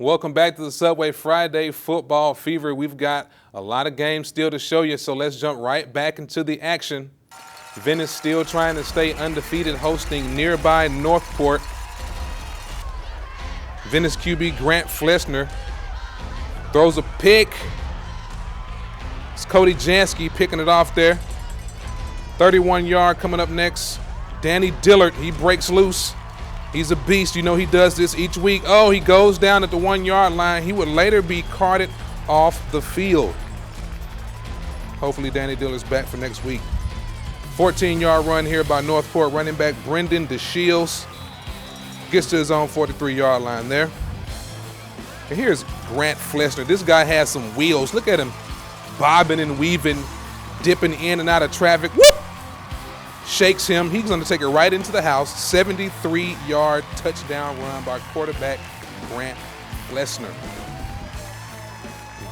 Welcome back to the Subway Friday Football Fever. We've got a lot of games still to show you, so let's jump right back into the action. Venice still trying to stay undefeated, hosting nearby Northfork. Venice QB Grant Flesner throws a pick. It's Cody Jansky picking it off there. 31-yard coming up next. Danny Dillard, he breaks loose. He's a beast. You know he does this each week. Oh, he goes down at the 1-yard line. He would later be carted off the field. Hopefully Danny Dillard's back for next week. 14-yard run here by Northfork running back Brendan DeShields. Gets to his own 43-yard line there. And here's Grant Flesner. This guy has some wheels. Look at him bobbing and weaving, dipping in and out of traffic. Whoop! Shakes him. He's going to take it right into the house. 73-yard touchdown run by quarterback Grant Flesner.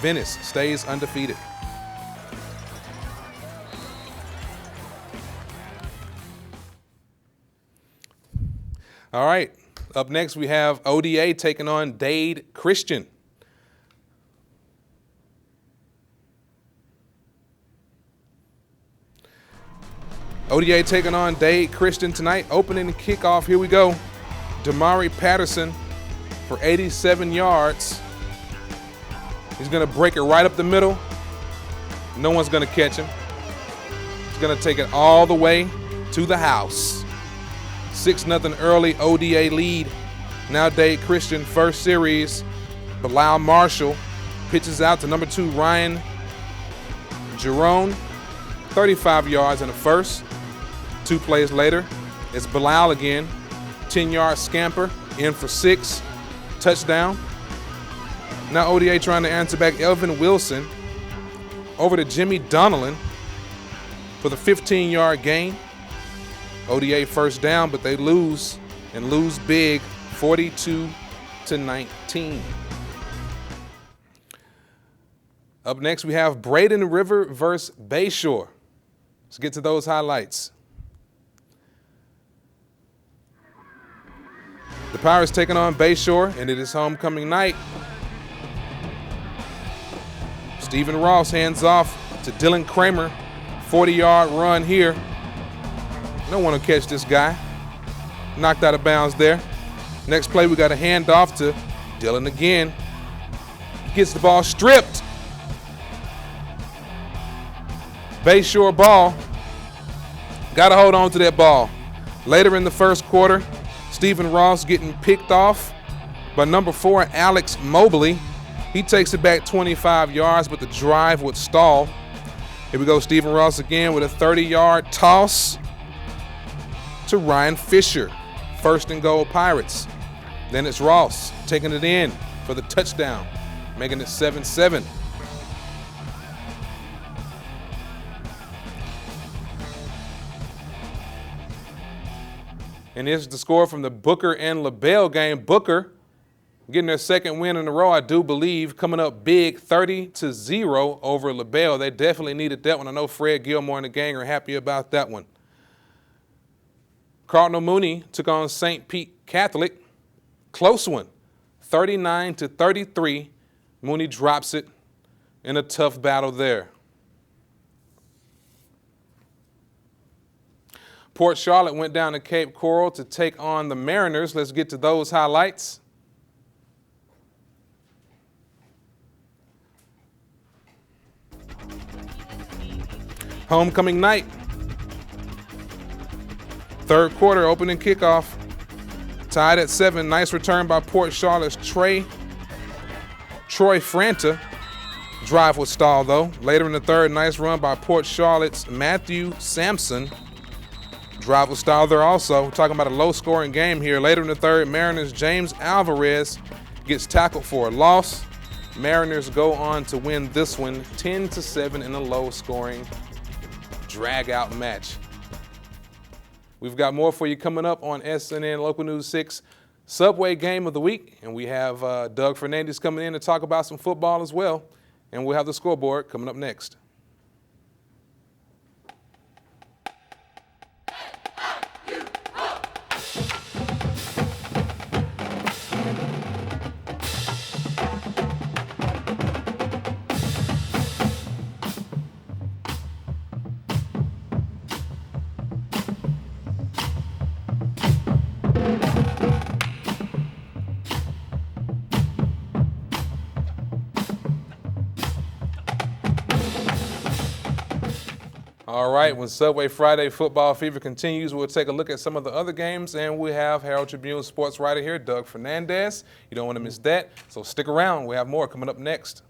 Venice stays undefeated. All right, up next we have ODA taking on Dade Christian. ODA taking on Dade Christian tonight. Opening the kickoff, here we go. Damari Patterson for 87 yards. He's gonna break it right up the middle. No one's gonna catch him. He's gonna take it all the way to the house. 6-0 early ODA lead. Now Dade Christian first series. Bilal Marshall pitches out to number 2 Ryan Jerome. 35 yards in the first. 2 plays later, it's Bilal again. 10-yard scamper, in for 6, touchdown. Now ODA trying to answer back. Elvin Wilson over to Jimmy Donnellan for the 15-yard gain. ODA first down, but they lose, and lose big, 42-19. Up next, we have Braden River versus Bayshore. Let's get to those highlights. The Pirates taking on Bayshore, and it is homecoming night. Stephen Ross hands off to Dylan Kramer. 40-yard run here. No one will catch this guy. Knocked out of bounds there. Next play, we got a handoff to Dylan again. Gets the ball stripped. Bayshore ball. Got to hold on to that ball. Later in the first quarter, Stephen Ross getting picked off by number 4, Alex Mobley. He takes it back 25 yards, but the drive would stall. Here we go, Stephen Ross again with a 30-yard toss to Ryan Fisher. First and goal, Pirates. Then it's Ross taking it in for the touchdown, making it 7-7. And here's the score from the Booker and LaBelle game. Booker getting their second win in a row, I do believe, coming up big, 30-0 over LaBelle. They definitely needed that one. I know Fred Gilmore and the gang are happy about that one. Cardinal Mooney took on St. Pete Catholic. Close one, 39-33. Mooney drops it in a tough battle there. Port Charlotte went down to Cape Coral to take on the Mariners. Let's get to those highlights. Homecoming night. Third quarter, opening kickoff. Tied at 7. Nice return by Port Charlotte's Troy Franta. Drive was stalled, though. Later in the third, nice run by Port Charlotte's Matthew Sampson. Drive was stalled there also. We're talking about a low-scoring game here. Later in the third, Mariners' James Alvarez gets tackled for a loss. Mariners go on to win this one 10-7 in a low-scoring drag-out match. We've got more for you coming up on SNN Local News 6 Subway Game of the Week. And we have Doug Fernandez coming in to talk about some football as well. And we'll have the scoreboard coming up next. All right, when Subway Friday football fever continues, we'll take a look at some of the other games, and we have Herald-Tribune sports writer here, Doug Fernandez. You don't want to miss that, so stick around. We have more coming up next.